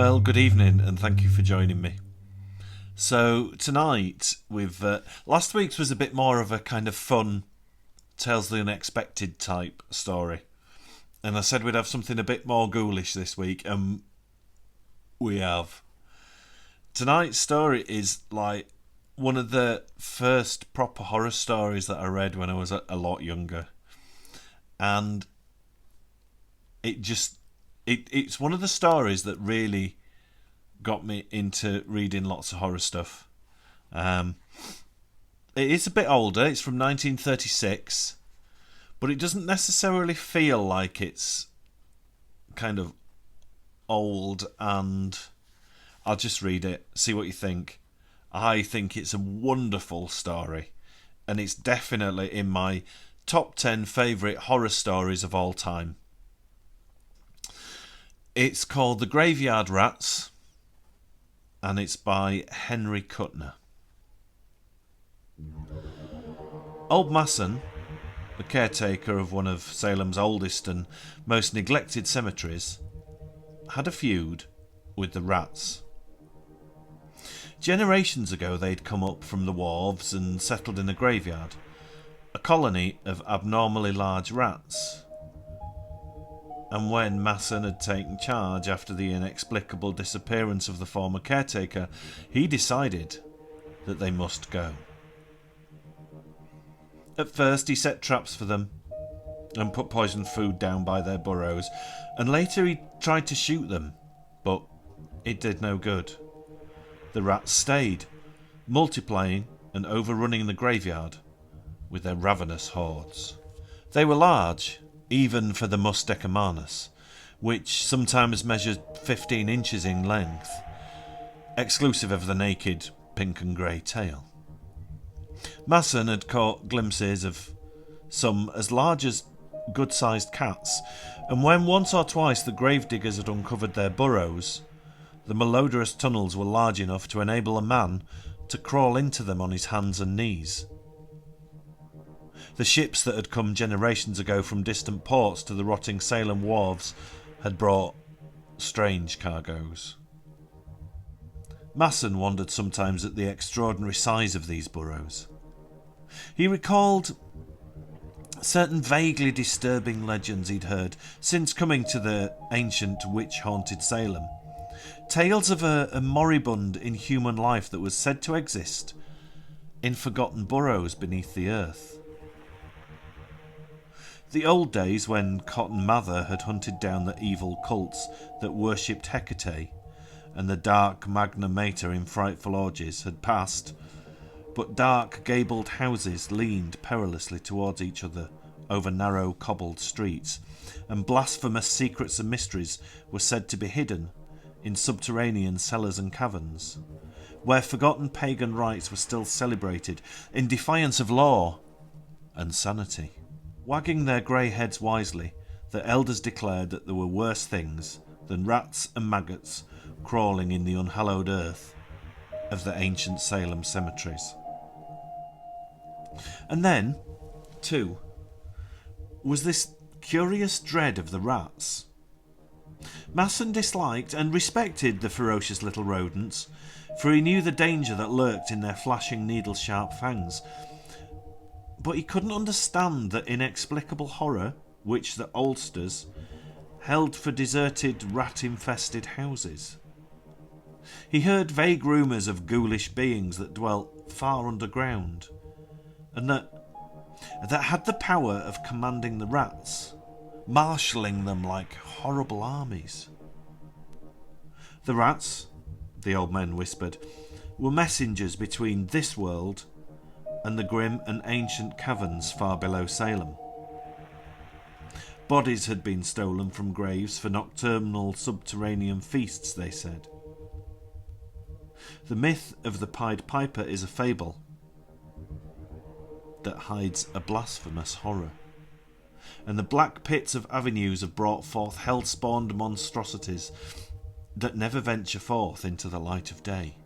Well, good evening, and thank you for joining me. So tonight, last week's was a bit more of a kind of fun, Tales of the Unexpected type story, and I said we'd have something a bit more ghoulish this week, and we have. Tonight's story is like one of the first proper horror stories that I read when I was a lot younger, and it's one of the stories that really got me into reading lots of horror stuff. It is a bit older. It's from 1936, but it doesn't necessarily feel like it's kind of old, and I'll just read it, see what you think. I think it's a wonderful story, and it's definitely in my top 10 favourite horror stories of all time. It's called The Graveyard Rats, and it's by Henry Kuttner. Old Masson, the caretaker of one of Salem's oldest and most neglected cemeteries, had a feud with the rats. Generations ago they'd come up from the wharves and settled in a graveyard, a colony of abnormally large rats. And when Masson had taken charge after the inexplicable disappearance of the former caretaker, he decided that they must go. At first he set traps for them and put poisoned food down by their burrows, and later he tried to shoot them, but it did no good. The rats stayed, multiplying and overrunning the graveyard with their ravenous hordes. They were large, even for the Mus decumanus, which sometimes measured 15 inches in length, exclusive of the naked pink and grey tail. Masson had caught glimpses of some as large as good-sized cats, and when once or twice the gravediggers had uncovered their burrows, the malodorous tunnels were large enough to enable a man to crawl into them on his hands and knees. The ships that had come generations ago from distant ports to the rotting Salem wharves had brought strange cargoes. Masson wondered sometimes at the extraordinary size of these burrows. He recalled certain vaguely disturbing legends he'd heard since coming to the ancient witch-haunted Salem. Tales of a moribund inhuman life that was said to exist in forgotten burrows beneath the earth. The old days when Cotton Mather had hunted down the evil cults that worshipped Hecate, and the dark Magna Mater in frightful orgies had passed, but dark gabled houses leaned perilously towards each other over narrow cobbled streets, and blasphemous secrets and mysteries were said to be hidden in subterranean cellars and caverns, where forgotten pagan rites were still celebrated in defiance of law and sanity. Wagging their grey heads wisely, the elders declared that there were worse things than rats and maggots crawling in the unhallowed earth of the ancient Salem cemeteries. And then, too, was this curious dread of the rats. Masson disliked and respected the ferocious little rodents, for he knew the danger that lurked in their flashing needle-sharp fangs. But he couldn't understand the inexplicable horror which the oldsters held for deserted, rat-infested houses. He heard vague rumours of ghoulish beings that dwelt far underground, and that had the power of commanding the rats, marshalling them like horrible armies. The rats, the old men whispered, were messengers between this world and the grim and ancient caverns far below Salem. Bodies had been stolen from graves for nocturnal subterranean feasts, they said. The myth of the Pied Piper is a fable that hides a blasphemous horror, and the black pits of avenues have brought forth hell-spawned monstrosities that never venture forth into the light of day.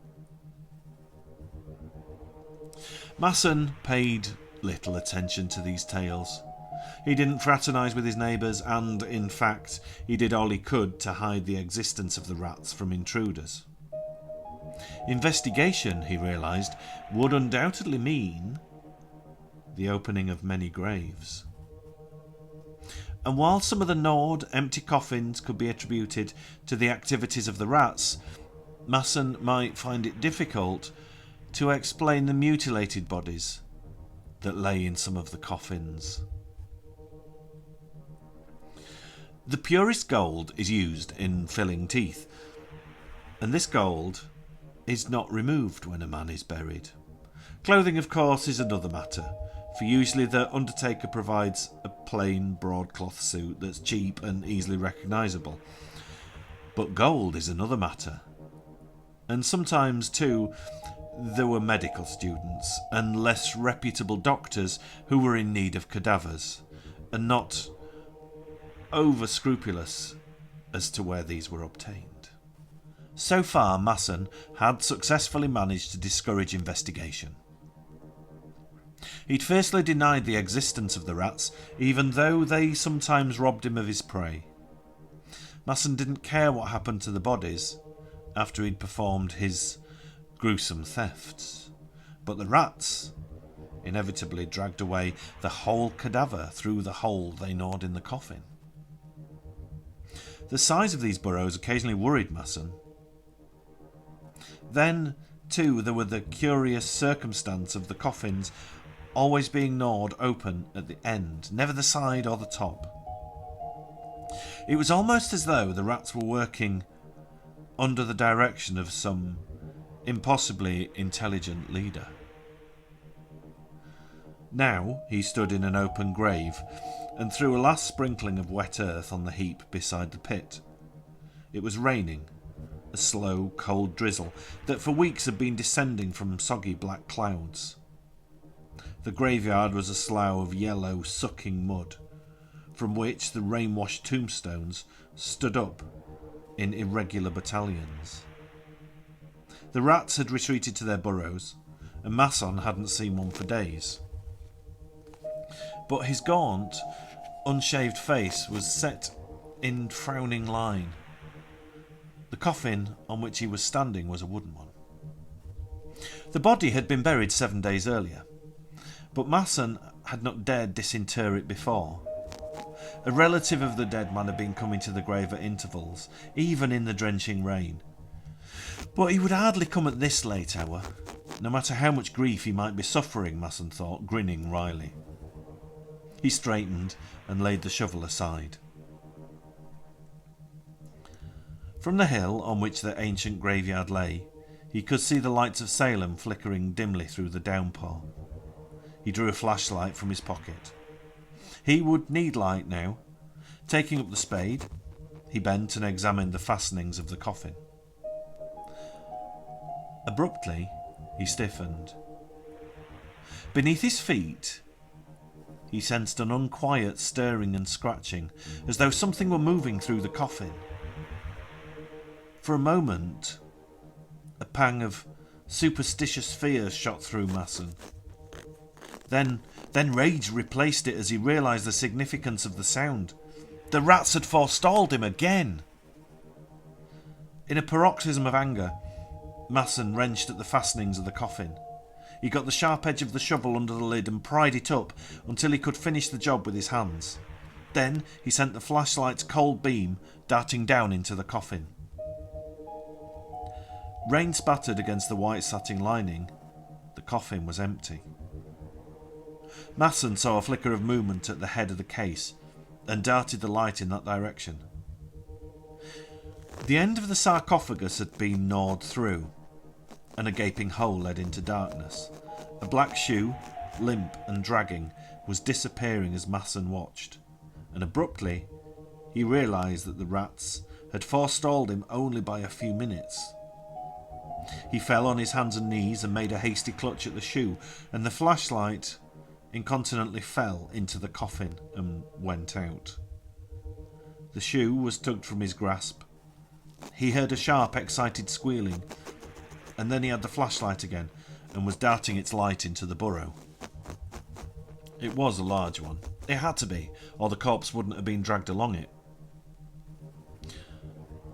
Masson paid little attention to these tales, He didn't fraternise with his neighbours, and, in fact, he did all he could to hide the existence of the rats from intruders. Investigation, he realised, would undoubtedly mean the opening of many graves. And while some of the gnawed, empty coffins could be attributed to the activities of the rats, Masson might find it difficult to explain the mutilated bodies that lay in some of the coffins. The purest gold is used in filling teeth, and this gold is not removed when a man is buried. Clothing, of course, is another matter, for usually the undertaker provides a plain broadcloth suit that's cheap and easily recognisable. But gold is another matter. And sometimes, too, there were medical students and less reputable doctors who were in need of cadavers, and not over-scrupulous as to where these were obtained. So far, Masson had successfully managed to discourage investigation. He'd firstly denied the existence of the rats, even though they sometimes robbed him of his prey. Masson didn't care what happened to the bodies after he'd performed his gruesome thefts, but the rats inevitably dragged away the whole cadaver through the hole they gnawed in the coffin. The size of these burrows occasionally worried Masson. Then, too, there were the curious circumstance of the coffins always being gnawed open at the end, never the side or the top. It was almost as though the rats were working under the direction of some impossibly intelligent leader. Now he stood in an open grave and threw a last sprinkling of wet earth on the heap beside the pit. It was raining, a slow, cold drizzle that for weeks had been descending from soggy black clouds. The graveyard was a slough of yellow, sucking mud, from which the rain-washed tombstones stood up in irregular battalions. The rats had retreated to their burrows, and Masson hadn't seen one for days. But his gaunt, unshaved face was set in frowning line. The coffin on which he was standing was a wooden one. The body had been buried 7 days earlier, but Masson had not dared disinter it before. A relative of the dead man had been coming to the grave at intervals, even in the drenching rain. But he would hardly come at this late hour, no matter how much grief he might be suffering, Masson thought, grinning wryly. He straightened and laid the shovel aside. From the hill on which the ancient graveyard lay, he could see the lights of Salem flickering dimly through the downpour. He drew a flashlight from his pocket. He would need light now. Taking up the spade, he bent and examined the fastenings of the coffin. Abruptly, he stiffened. Beneath his feet, he sensed an unquiet stirring and scratching, as though something were moving through the coffin. For a moment, a pang of superstitious fear shot through Masson. Then rage replaced it as he realised the significance of the sound. The rats had forestalled him again. In a paroxysm of anger, Masson wrenched at the fastenings of the coffin. He got the sharp edge of the shovel under the lid and pried it up until he could finish the job with his hands. Then he sent the flashlight's cold beam darting down into the coffin. Rain spattered against the white satin lining. The coffin was empty. Masson saw a flicker of movement at the head of the case and darted the light in that direction. The end of the sarcophagus had been gnawed through, and a gaping hole led into darkness. A black shoe, limp and dragging, was disappearing as Masson watched, and abruptly he realised that the rats had forestalled him only by a few minutes. He fell on his hands and knees and made a hasty clutch at the shoe, and the flashlight incontinently fell into the coffin and went out. The shoe was tugged from his grasp. He heard a sharp, excited squealing, and then he had the flashlight again and was darting its light into the burrow. It was a large one, It had to be, or the corpse wouldn't have been dragged along it.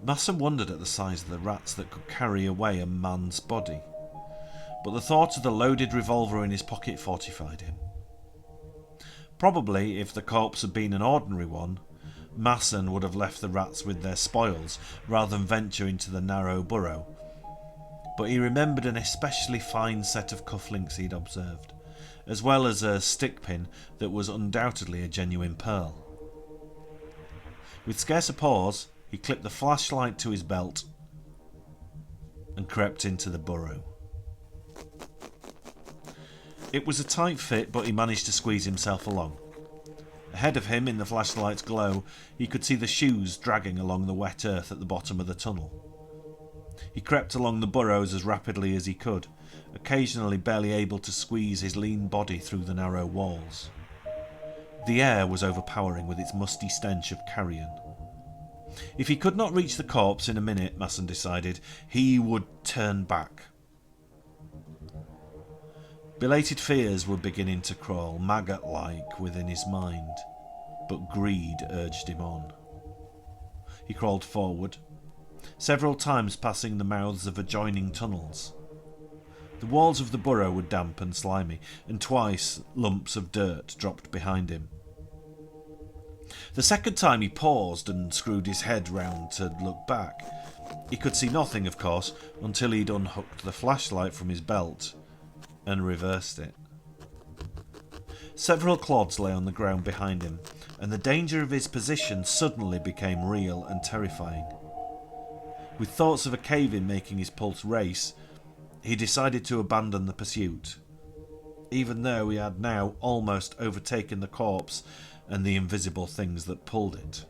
Masson wondered at the size of the rats that could carry away a man's body, but the thought of the loaded revolver in his pocket fortified him. Probably, if the corpse had been an ordinary one, Masson would have left the rats with their spoils rather than venture into the narrow burrow, but he remembered an especially fine set of cufflinks he'd observed, as well as a stick pin that was undoubtedly a genuine pearl. With scarce a pause, he clipped the flashlight to his belt and crept into the burrow. It was a tight fit, but he managed to squeeze himself along. Ahead of him, in the flashlight's glow, he could see the shoes dragging along the wet earth at the bottom of the tunnel. He crept along the burrows as rapidly as he could, occasionally barely able to squeeze his lean body through the narrow walls. The air was overpowering with its musty stench of carrion. If he could not reach the corpse in a minute, Masson decided, he would turn back. Belated fears were beginning to crawl, maggot-like, within his mind, but greed urged him on. He crawled forward, several times passing the mouths of adjoining tunnels. The walls of the burrow were damp and slimy, and twice lumps of dirt dropped behind him. The second time he paused and screwed his head round to look back. He could see nothing, of course, until he'd unhooked the flashlight from his belt and reversed it. Several clods lay on the ground behind him, and the danger of his position suddenly became real and terrifying. With thoughts of a cave-in making his pulse race, he decided to abandon the pursuit, even though he had now almost overtaken the corpse and the invisible things that pulled it.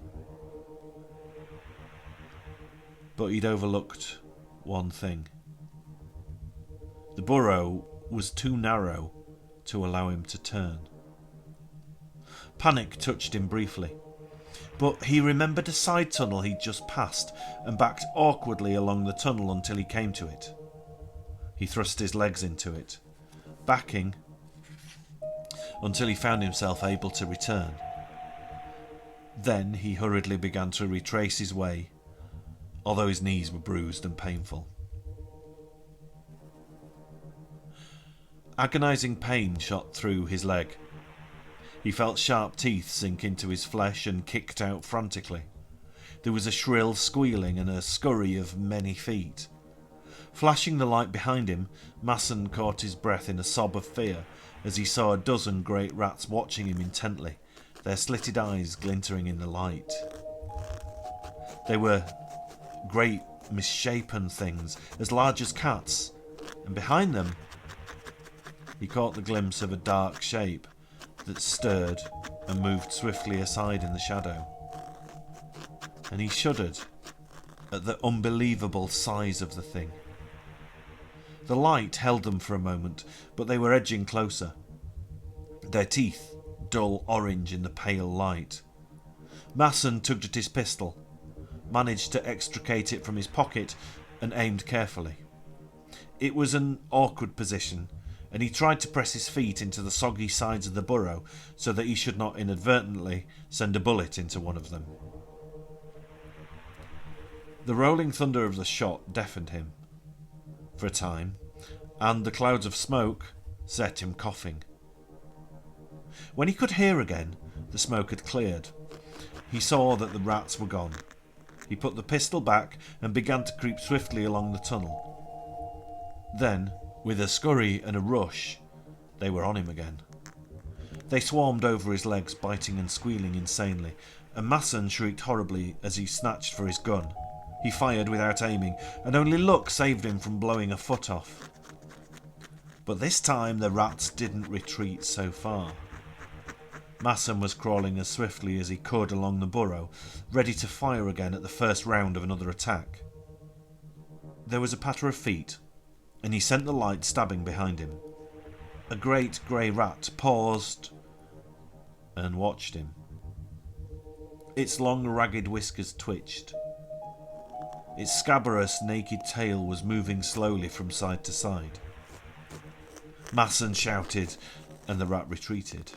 But he'd overlooked one thing. The burrow was too narrow to allow him to turn. Panic touched him briefly, but he remembered a side tunnel he'd just passed and backed awkwardly along the tunnel until he came to it. He thrust his legs into it, backing until he found himself able to return. Then he hurriedly began to retrace his way, although his knees were bruised and painful. Agonizing pain shot through his leg. He felt sharp teeth sink into his flesh and kicked out frantically. There was a shrill squealing and a scurry of many feet. Flashing the light behind him, Masson caught his breath in a sob of fear as he saw a dozen great rats watching him intently, their slitted eyes glintering in the light. They were great, misshapen things, as large as cats, and behind them he caught the glimpse of a dark shape that stirred and moved swiftly aside in the shadow. And he shuddered at the unbelievable size of the thing. The light held them for a moment, but they were edging closer, their teeth dull orange in the pale light. Masson tugged at his pistol, managed to extricate it from his pocket, and aimed carefully. It was an awkward position, and he tried to press his feet into the soggy sides of the burrow so that he should not inadvertently send a bullet into one of them. The rolling thunder of the shot deafened him for a time, and the clouds of smoke set him coughing. When he could hear again, the smoke had cleared. He saw that the rats were gone. He put the pistol back and began to creep swiftly along the tunnel. Then, with a scurry and a rush, they were on him again. They swarmed over his legs, biting and squealing insanely, and Masson shrieked horribly as he snatched for his gun. He fired without aiming, and only luck saved him from blowing a foot off. But this time the rats didn't retreat so far. Masson was crawling as swiftly as he could along the burrow, ready to fire again at the first round of another attack. There was a patter of feet, and he sent the light stabbing behind him. A great grey rat paused and watched him. Its long ragged whiskers twitched. Its scabrous naked tail was moving slowly from side to side. Masson shouted, and the rat retreated.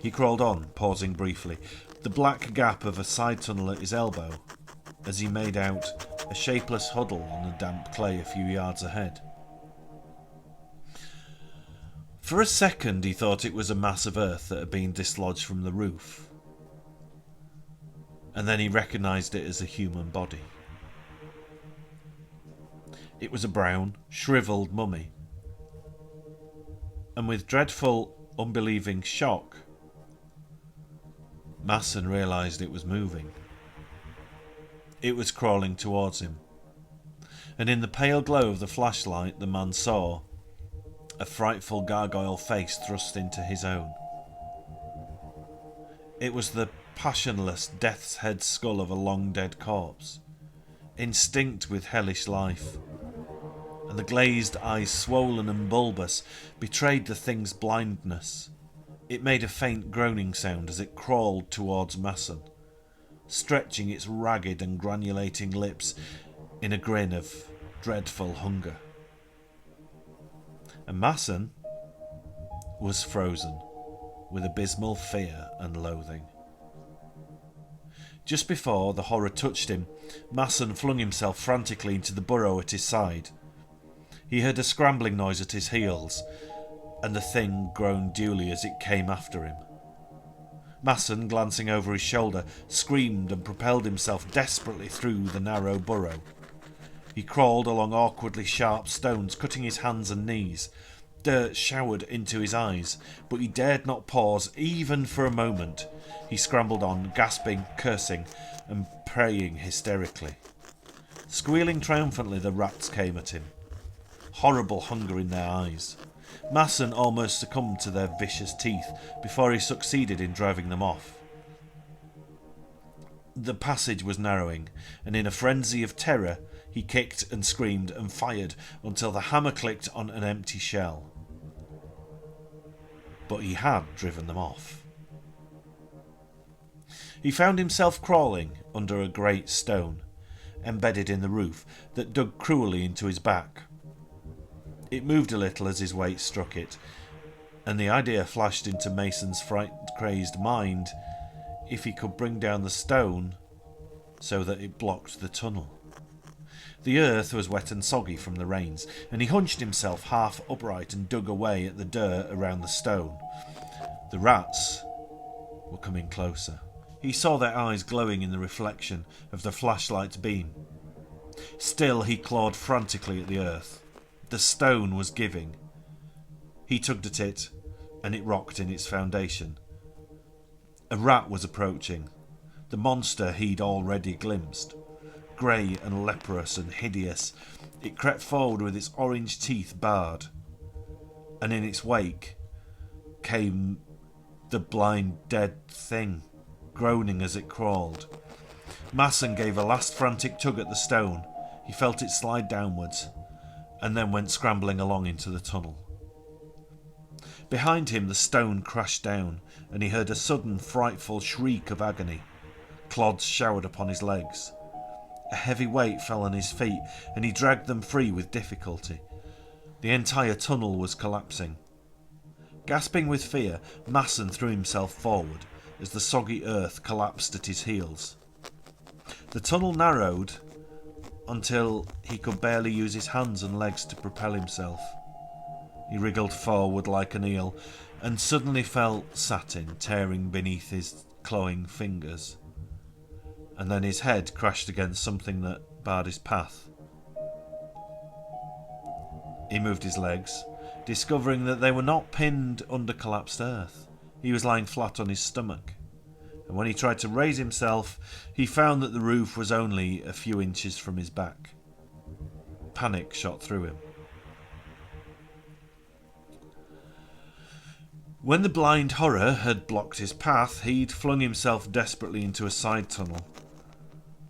He crawled on, pausing briefly, the black gap of a side tunnel at his elbow, as he made out a shapeless huddle on the damp clay a few yards ahead. For a second he thought it was a mass of earth that had been dislodged from the roof, and then he recognised it as a human body. It was a brown, shrivelled mummy, and with dreadful, unbelieving shock, Masson realised it was moving. It was crawling towards him, and in the pale glow of the flashlight the man saw a frightful gargoyle face thrust into his own. It was the passionless death's head skull of a long-dead corpse, instinct with hellish life, and the glazed eyes, swollen and bulbous, betrayed the thing's blindness. It made a faint groaning sound as it crawled towards Masson, stretching its ragged and granulating lips in a grin of dreadful hunger. And Masson was frozen with abysmal fear and loathing. Just before the horror touched him, Masson flung himself frantically into the burrow at his side. He heard a scrambling noise at his heels, and the thing groaned dully as it came after him. Masson, glancing over his shoulder, screamed and propelled himself desperately through the narrow burrow. He crawled along awkwardly sharp stones, cutting his hands and knees. Dirt showered into his eyes, but he dared not pause even for a moment. He scrambled on, gasping, cursing, and praying hysterically. Squealing triumphantly, the rats came at him, horrible hunger in their eyes. Masson almost succumbed to their vicious teeth before he succeeded in driving them off. The passage was narrowing, and in a frenzy of terror he kicked and screamed and fired until the hammer clicked on an empty shell. But he had driven them off. He found himself crawling under a great stone, embedded in the roof, that dug cruelly into his back. It moved a little as his weight struck it, and the idea flashed into Mason's fright-crazed mind: if he could bring down the stone so that it blocked the tunnel. The earth was wet and soggy from the rains, and he hunched himself half upright and dug away at the dirt around the stone. The rats were coming closer. He saw their eyes glowing in the reflection of the flashlight's beam. Still he clawed frantically at the earth. The stone was giving. He tugged at it, and it rocked in its foundation. A rat was approaching, the monster he'd already glimpsed. Grey and leprous and hideous, it crept forward with its orange teeth bared, and in its wake came the blind dead thing, groaning as it crawled. Masson gave a last frantic tug at the stone. He felt it slide downwards, and then went scrambling along into the tunnel. Behind him the stone crashed down, and he heard a sudden frightful shriek of agony. Clods showered upon his legs. A heavy weight fell on his feet, and he dragged them free with difficulty. The entire tunnel was collapsing. Gasping with fear, Masson threw himself forward as the soggy earth collapsed at his heels. The tunnel narrowed until he could barely use his hands and legs to propel himself. He wriggled forward like an eel, and suddenly felt satin tearing beneath his clawing fingers. And then his head crashed against something that barred his path. He moved his legs, discovering that they were not pinned under collapsed earth. He was lying flat on his stomach, and when he tried to raise himself, he found that the roof was only a few inches from his back. Panic shot through him. When the blind horror had blocked his path, he'd flung himself desperately into a side tunnel.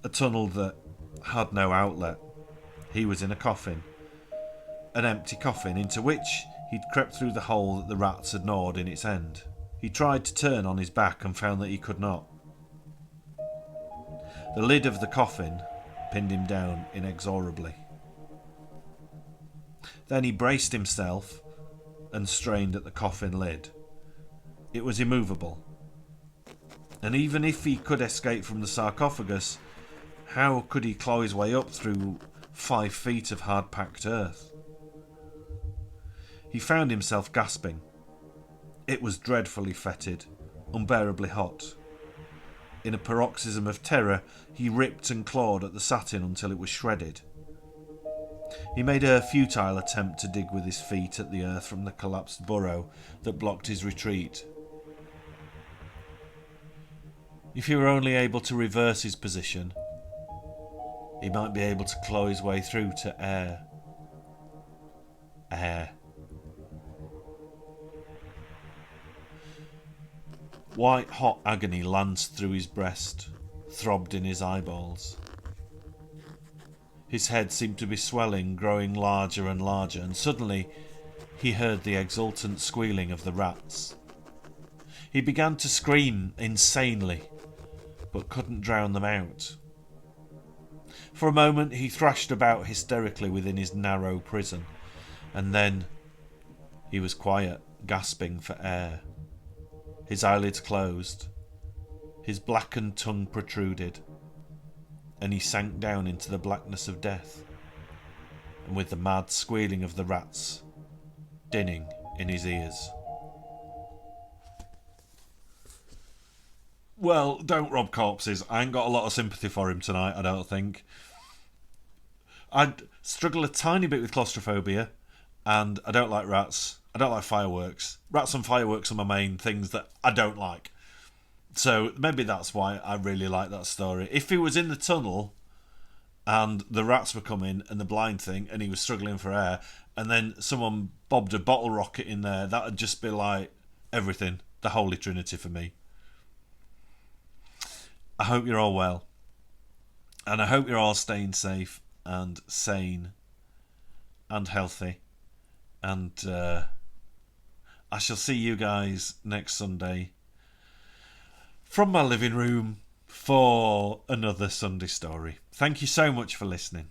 A tunnel that had no outlet. He was in a coffin. An empty coffin into which he'd crept through the hole that the rats had gnawed in its end. He tried to turn on his back and found that he could not. The lid of the coffin pinned him down inexorably. Then he braced himself and strained at the coffin lid. It was immovable. And even if he could escape from the sarcophagus, how could he claw his way up through 5 feet of hard-packed earth? He found himself gasping. It was dreadfully fetid, unbearably hot. In a paroxysm of terror, he ripped and clawed at the satin until it was shredded. He made a futile attempt to dig with his feet at the earth from the collapsed burrow that blocked his retreat. If he were only able to reverse his position, he might be able to claw his way through to air. Air. White-hot agony lanced through his breast, throbbed in his eyeballs. His head seemed to be swelling, growing larger and larger, and suddenly he heard the exultant squealing of the rats. He began to scream insanely, but couldn't drown them out. For a moment he thrashed about hysterically within his narrow prison, and then he was quiet, gasping for air. His eyelids closed, his blackened tongue protruded, and he sank down into the blackness of death, and with the mad squealing of the rats dinning in his ears. Well, don't rob corpses. I ain't got a lot of sympathy for him tonight, I don't think. I'd struggle a tiny bit with claustrophobia, and I don't like rats. I don't like fireworks. Rats and fireworks are my main things that I don't like. So maybe that's why I really like that story. If he was in the tunnel and the rats were coming and the blind thing and he was struggling for air and then someone bobbed a bottle rocket in there, that would just be like everything. The Holy Trinity for me. I hope you're all well. And I hope you're all staying safe and sane and healthy. And I shall see you guys next Sunday from my living room for another Sunday story. Thank you so much for listening.